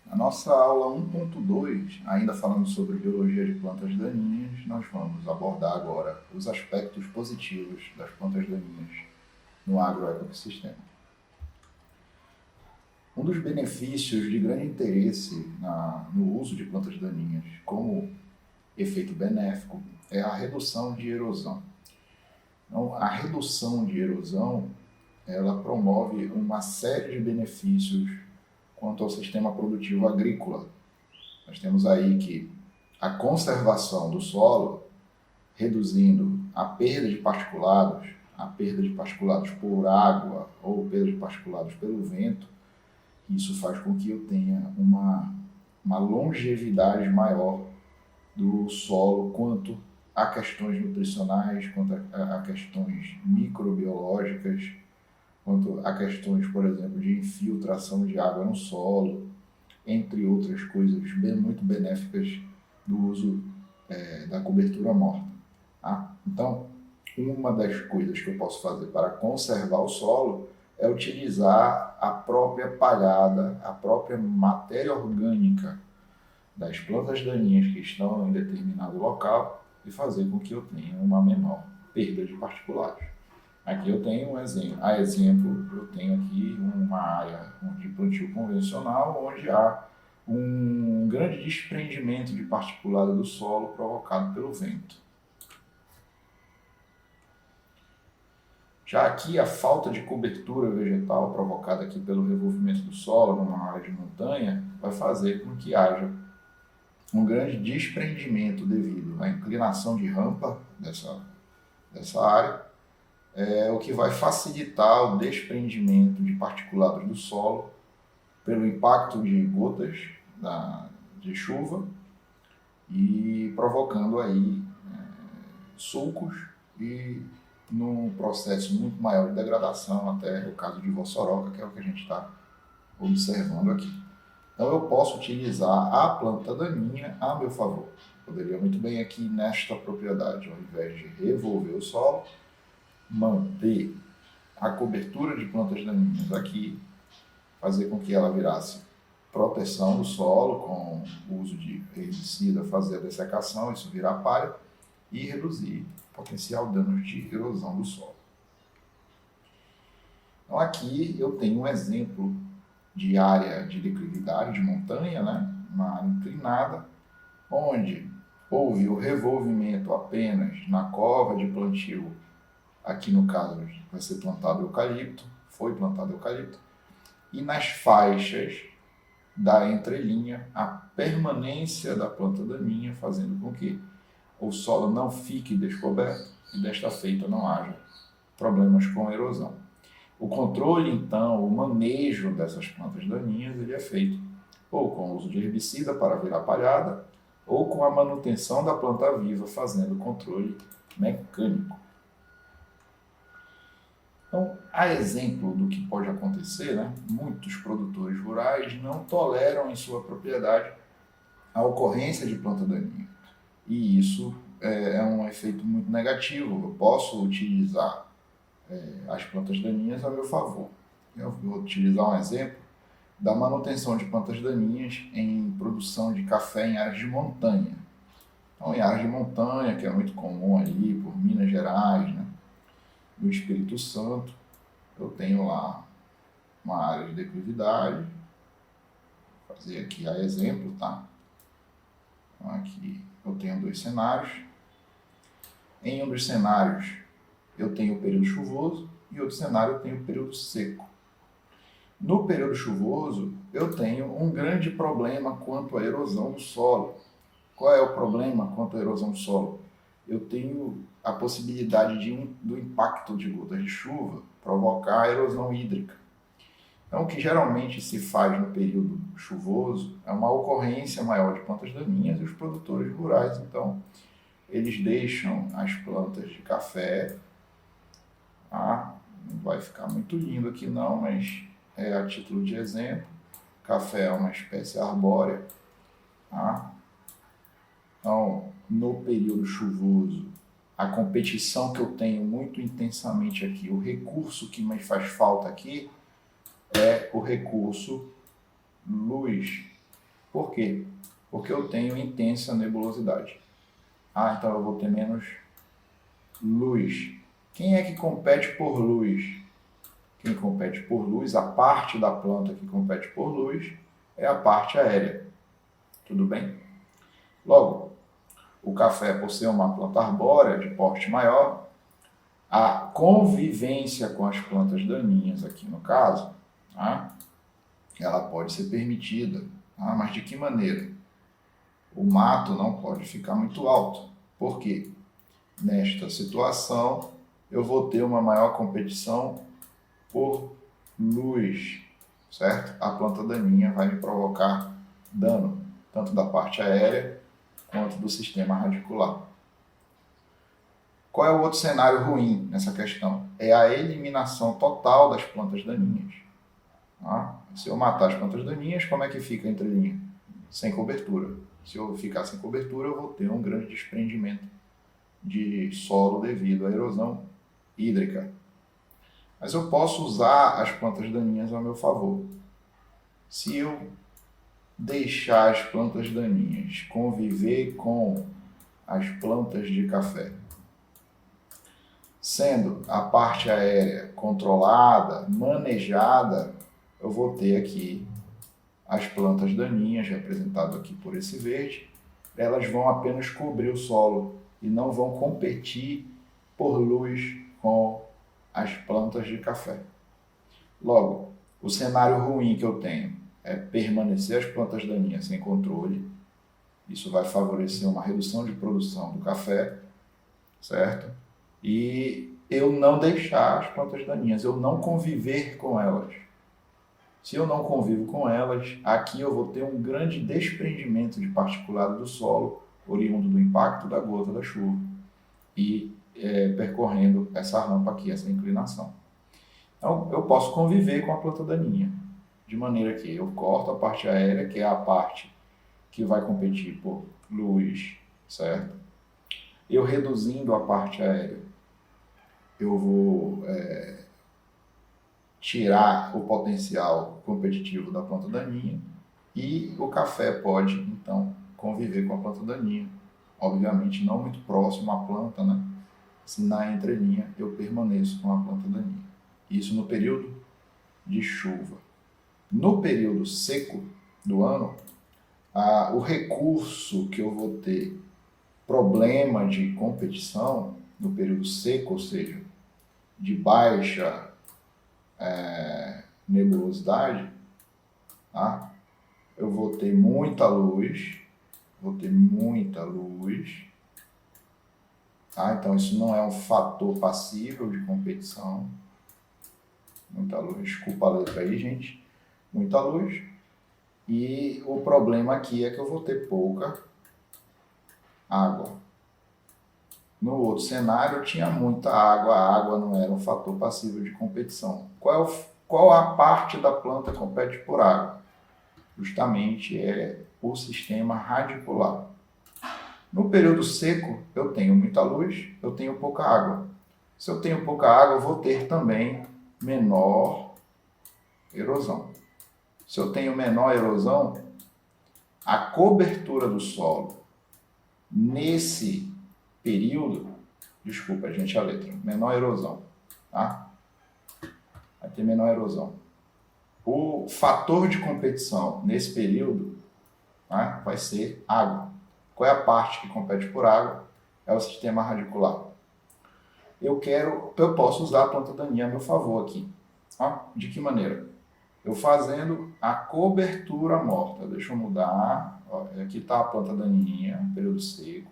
Na nossa aula 1.2, ainda falando sobre biologia de plantas daninhas, nós vamos abordar agora os aspectos positivos das plantas daninhas no agroecossistema. Um dos benefícios de grande interesse no uso de plantas daninhas como efeito benéfico é a redução de erosão. Então, a redução de erosão ela promove uma série de benefícios quanto ao sistema produtivo agrícola. Nós temos aí que a conservação do solo, reduzindo a perda de particulados por água ou perda de particulados pelo vento, isso faz com que eu tenha uma longevidade maior do solo quanto a questões nutricionais, quanto a questões microbiológicas, quanto a questões, por exemplo, de infiltração de água no solo, entre outras coisas muito benéficas do uso da cobertura morta. Tá? Então, uma das coisas que eu posso fazer para conservar o solo é utilizar a própria palhada, a própria matéria orgânica das plantas daninhas que estão em determinado local e fazer com que eu tenha uma menor perda de particulados. Aqui eu tenho um exemplo. A exemplo, eu tenho aqui uma área de plantio convencional onde há um grande desprendimento de particulado do solo provocado pelo vento. Já aqui, a falta de cobertura vegetal provocada aqui pelo revolvimento do solo numa área de montanha vai fazer com que haja um grande desprendimento devido à inclinação de rampa dessa área, o que vai facilitar o desprendimento de particulados do solo pelo impacto de gotas de chuva e provocando aí sulcos e num processo muito maior de degradação, até o caso de Vossoroca, que é o que a gente está observando aqui. Então eu posso utilizar a planta daninha a meu favor. Poderia muito bem aqui nesta propriedade, ao invés de revolver o solo, manter a cobertura de plantas daninhas aqui, fazer com que ela virasse proteção do solo com o uso de herbicida, fazer a dessecação, isso virar palha e reduzir potencial dano de erosão do solo. Então aqui eu tenho um exemplo de área de declividade, de montanha, né? Uma área inclinada, onde houve o revolvimento apenas na cova de plantio. Aqui no caso vai ser plantado eucalipto, foi plantado eucalipto, e nas faixas da entrelinha a permanência da planta daninha, fazendo com que o solo não fique descoberto e desta feita não haja problemas com erosão. O controle, então, o manejo dessas plantas daninhas, ele é feito ou com o uso de herbicida para virar palhada, ou com a manutenção da planta viva, fazendo controle mecânico. Então, a exemplo do que pode acontecer, né? Muitos produtores rurais não toleram em sua propriedade a ocorrência de planta daninha. E isso é um efeito muito negativo. Eu posso utilizar as plantas daninhas a meu favor. Eu vou utilizar um exemplo da manutenção de plantas daninhas em produção de café em áreas de montanha. Então, em áreas de montanha, que é muito comum ali por Minas Gerais, né? No Espírito Santo, eu tenho lá uma área de declividade. Vou fazer aqui a exemplo, tá? Então, aqui eu tenho dois cenários. Em um dos cenários, eu tenho o período chuvoso e outro cenário eu tenho o período seco. No período chuvoso, eu tenho um grande problema quanto à erosão do solo. Qual é o problema quanto à erosão do solo? Eu tenho a possibilidade do impacto de gotas de chuva provocar a erosão hídrica. Então, o que geralmente se faz no período chuvoso é uma ocorrência maior de plantas daninhas e os produtores rurais, então, eles deixam as plantas de café, não vai ficar muito lindo aqui não, mas a título de exemplo, café é uma espécie arbórea, Então, no período chuvoso, a competição que eu tenho muito intensamente aqui, o recurso que me faz falta aqui é o recurso luz Por quê? Porque eu tenho intensa nebulosidade. Então eu vou ter menos luz. Quem é que compete por luz? Quem compete por luz, a parte da planta que compete por luz, é a parte aérea. Tudo bem? Logo, o café, por ser uma planta arbórea de porte maior, a convivência com as plantas daninhas, aqui no caso, tá? Ela pode ser permitida. Mas de que maneira? O mato não pode ficar muito alto. Por quê? Nesta situação, eu vou ter uma maior competição por luz, certo? A planta daninha vai me provocar dano, tanto da parte aérea quanto do sistema radicular. Qual é o outro cenário ruim nessa questão? É a eliminação total das plantas daninhas. Se eu matar as plantas daninhas, como é que fica a entrelinha? Sem cobertura. Se eu ficar sem cobertura, eu vou ter um grande desprendimento de solo devido à erosão hídrica. Mas eu posso usar as plantas daninhas a meu favor. Se eu deixar as plantas daninhas conviver com as plantas de café, sendo a parte aérea controlada, manejada, eu vou ter aqui as plantas daninhas, representadas aqui por esse verde, elas vão apenas cobrir o solo e não vão competir por luz com as plantas de café. Logo, o cenário ruim que eu tenho é permanecer as plantas daninhas sem controle. Isso vai favorecer uma redução de produção do café, certo? E eu não deixar as plantas daninhas, eu não conviver com elas. Se eu não convivo com elas, aqui eu vou ter um grande desprendimento de particulado do solo, oriundo do impacto da gota da chuva, e percorrendo essa rampa aqui, essa inclinação. Então, eu posso conviver com a planta daninha, de maneira que eu corto a parte aérea, que é a parte que vai competir por luz, certo? Eu reduzindo a parte aérea, eu vou tirar o potencial competitivo da planta daninha e o café pode, então, conviver com a planta daninha. Obviamente, não muito próximo à planta, né? Se na entrelinha eu permaneço com a planta daninha. Isso no período de chuva. No período seco do ano, o recurso que eu vou ter problema de competição no período seco, ou seja, de baixa nebulosidade, tá? Eu vou ter muita luz, tá? Então isso não é um fator passível de competição. Muita luz, desculpa a letra aí, gente. Muita luz. E o problema aqui é que eu vou ter pouca água. No outro cenário, eu tinha muita água, a água não era um fator passível de competição. Qual a parte da planta que compete por água? Justamente é o sistema radicular. No período seco, eu tenho muita luz, eu tenho pouca água. Se eu tenho pouca água, eu vou ter também menor erosão. Se eu tenho menor erosão, a cobertura do solo nesse período, desculpa, gente, a letra, menor erosão, tá? Vai ter menor erosão. O fator de competição nesse período, tá, vai ser água. Qual é a parte que compete por água? É o sistema radicular. Eu posso usar a planta daninha a meu favor aqui. De que maneira? Eu fazendo a cobertura morta. Deixa eu mudar. Aqui está a planta daninha, período seco.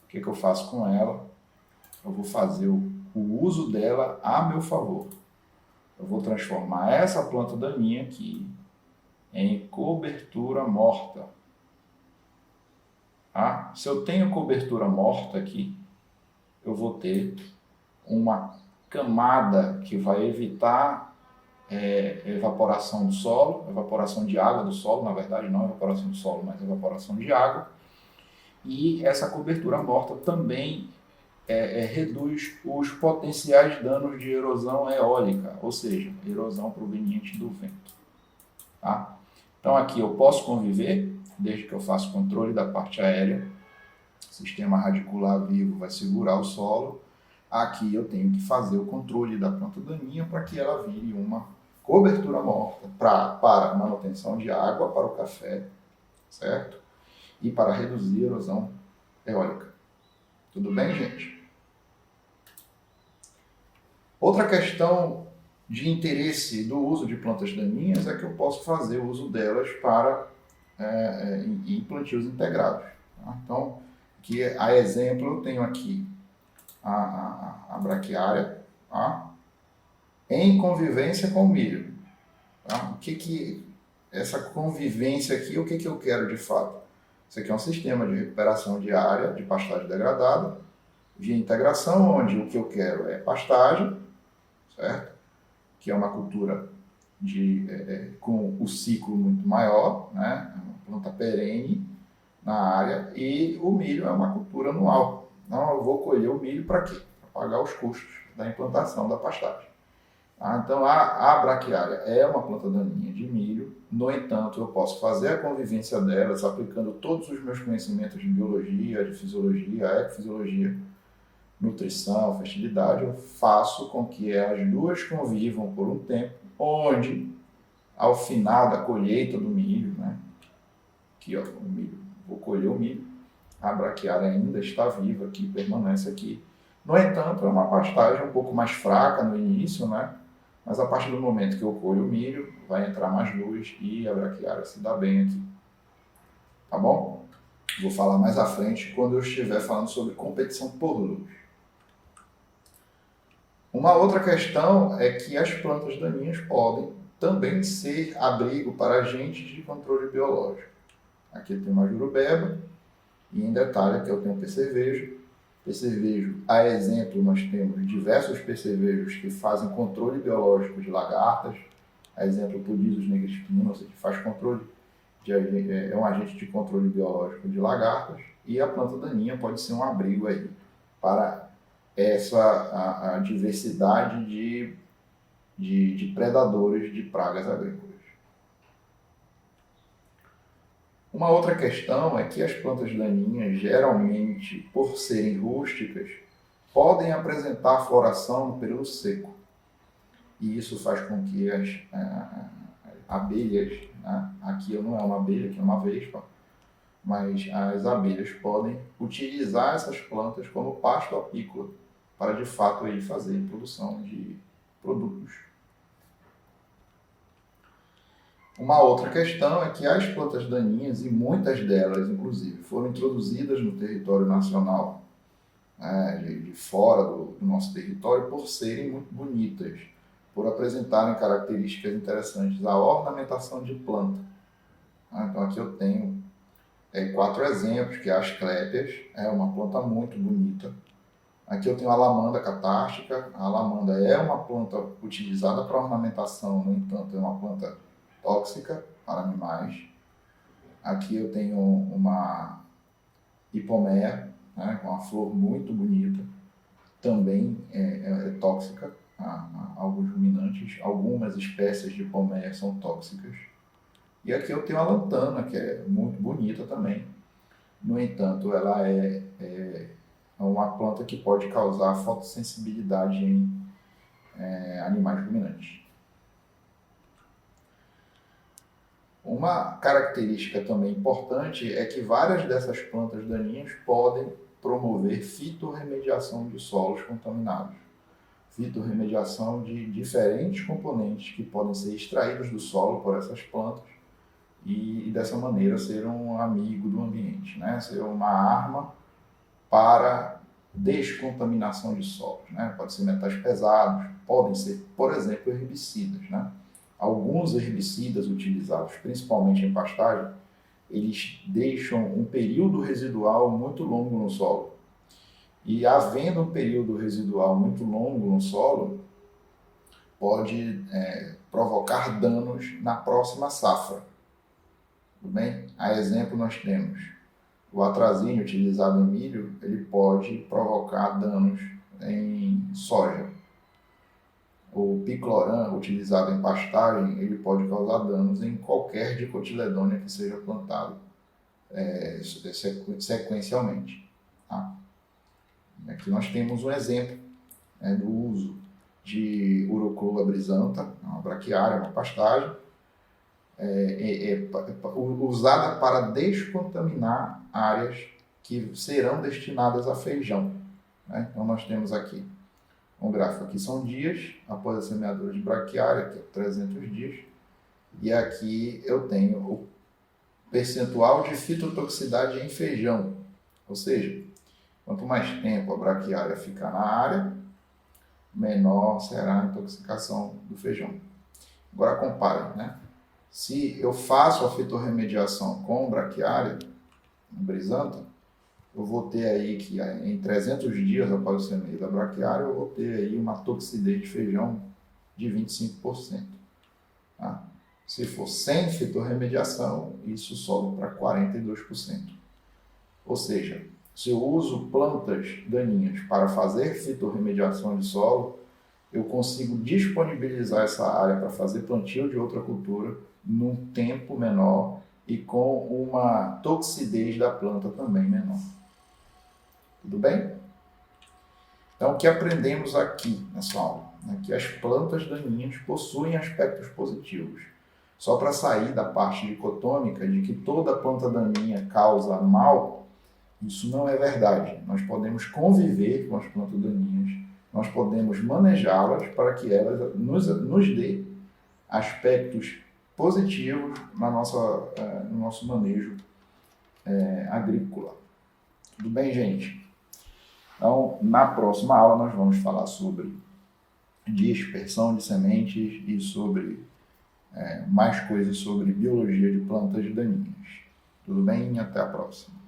O que eu faço com ela? Eu vou fazer o uso dela a meu favor. Eu vou transformar essa planta daninha aqui em cobertura morta. Se eu tenho cobertura morta aqui, eu vou ter uma camada que vai evitar evaporação do solo, evaporação de água do solo, na verdade não evaporação do solo, mas evaporação de água. E essa cobertura morta também reduz os potenciais danos de erosão eólica, ou seja, erosão proveniente do vento. Tá? Então aqui eu posso conviver, desde que eu faça o controle da parte aérea. O sistema radicular vivo vai segurar o solo. Aqui eu tenho que fazer o controle da planta daninha para que ela vire uma cobertura morta para manutenção de água para o café, certo? E para reduzir a erosão eólica. Tudo bem, gente? Outra questão de interesse do uso de plantas daninhas é que eu posso fazer o uso delas para em plantios integrados. Tá? Então, que a exemplo eu tenho aqui a braquiária, tá? Em convivência com o milho. Tá? Essa convivência aqui, o que eu quero de fato? Isso aqui é um sistema de recuperação de área de pastagem degradada, via integração, onde o que eu quero é pastagem, certo? Que é uma cultura com o ciclo muito maior, né? Uma planta perene na área, e o milho é uma cultura anual. Então eu vou colher o milho para quê? Para pagar os custos da implantação da pastagem. Então a braquiária é uma planta daninha de milho, no entanto eu posso fazer a convivência delas aplicando todos os meus conhecimentos de biologia, de fisiologia, ecofisiologia, nutrição, fertilidade. Eu faço com que as duas convivam por um tempo, onde ao final da colheita do milho, né, aqui ó, o milho, vou colher o milho, a braquiária ainda está viva aqui, permanece aqui. No entanto, é uma pastagem um pouco mais fraca no início, né? Mas a partir do momento que eu colho o milho, vai entrar mais luz e a braquiária se dá bem aqui. Tá bom? Vou falar mais à frente quando eu estiver falando sobre competição por luz. Uma outra questão é que as plantas daninhas podem também ser abrigo para agentes de controle biológico. Aqui tem uma jurubeba, e em detalhe aqui eu tenho percevejo. Percevejo, a exemplo, nós temos diversos percevejos que fazem controle biológico de lagartas. A exemplo, o Pudizos nigrispinus, que faz controle, é um agente de controle biológico de lagartas. E a planta daninha pode ser um abrigo aí para a diversidade de predadores de pragas agrícolas. Uma outra questão é que as plantas daninhas, geralmente, por serem rústicas, podem apresentar floração no período seco. E isso faz com que as abelhas, né? Aqui não é uma abelha, aqui é uma vespa, mas as abelhas podem utilizar essas plantas como pasto apícola para, de fato, aí fazer produção de produtos. Uma outra questão é que as plantas daninhas, e muitas delas, inclusive, foram introduzidas no território nacional, de fora do nosso território, por serem muito bonitas, por apresentarem características interessantes. A ornamentação de planta. Então aqui eu tenho 4 exemplos, que é a asclépias, é uma planta muito bonita. Aqui eu tenho a lamanda catárstica. A lamanda é uma planta utilizada para ornamentação, no entanto, é uma planta tóxica para animais. Aqui eu tenho uma hipomeia, né, com uma flor muito bonita, também é tóxica a alguns ruminantes. Algumas espécies de hipomeia são tóxicas. E aqui eu tenho a lantana, que é muito bonita também. No entanto, ela é uma planta que pode causar fotossensibilidade em animais ruminantes. Uma característica também importante é que várias dessas plantas daninhas podem promover fitorremediação de solos contaminados. Fitorremediação de diferentes componentes que podem ser extraídos do solo por essas plantas e dessa maneira ser um amigo do ambiente, né? Ser uma arma para descontaminação de solos, né? Pode ser metais pesados, podem ser, por exemplo, herbicidas, né? Alguns herbicidas utilizados, principalmente em pastagem, eles deixam um período residual muito longo no solo. E havendo um período residual muito longo no solo, pode provocar danos na próxima safra. Tudo bem? A exemplo, nós temos o atrazine utilizado em milho, ele pode provocar danos em soja. o picloram utilizado em pastagem, ele pode causar danos em qualquer dicotiledônia que seja plantado sequencialmente. Tá? Aqui nós temos um exemplo do uso de Urochloa brisanta, uma braquiária, uma pastagem, usada para descontaminar áreas que serão destinadas a feijão. Né? Então nós temos aqui um gráfico, aqui são dias após a semeadura de braquiária, que é 300 dias, e aqui eu tenho o percentual de fitotoxicidade em feijão, ou seja, quanto mais tempo a braquiária ficar na área, menor será a intoxicação do feijão. Agora comparem, né? Se eu faço a fitorremediação com braquiária, brisanta, eu vou ter aí que em 300 dias após o semeio da braquiária, eu vou ter aí uma toxidez de feijão de 25%. Tá? Se for sem fitorremediação, isso sobe para 42%. Ou seja, se eu uso plantas daninhas para fazer fitorremediação de solo, eu consigo disponibilizar essa área para fazer plantio de outra cultura num tempo menor e com uma toxidez da planta também menor. Tudo bem? Então, o que aprendemos aqui nessa aula? Que as plantas daninhas possuem aspectos positivos. Só para sair da parte dicotômica de que toda planta daninha causa mal, isso não é verdade. Nós podemos conviver com as plantas daninhas, nós podemos manejá-las para que elas nos dê aspectos positivos no nosso manejo agrícola. Tudo bem, gente? Então, na próxima aula nós vamos falar sobre dispersão de sementes e sobre mais coisas sobre biologia de plantas daninhas. Tudo bem? Até a próxima.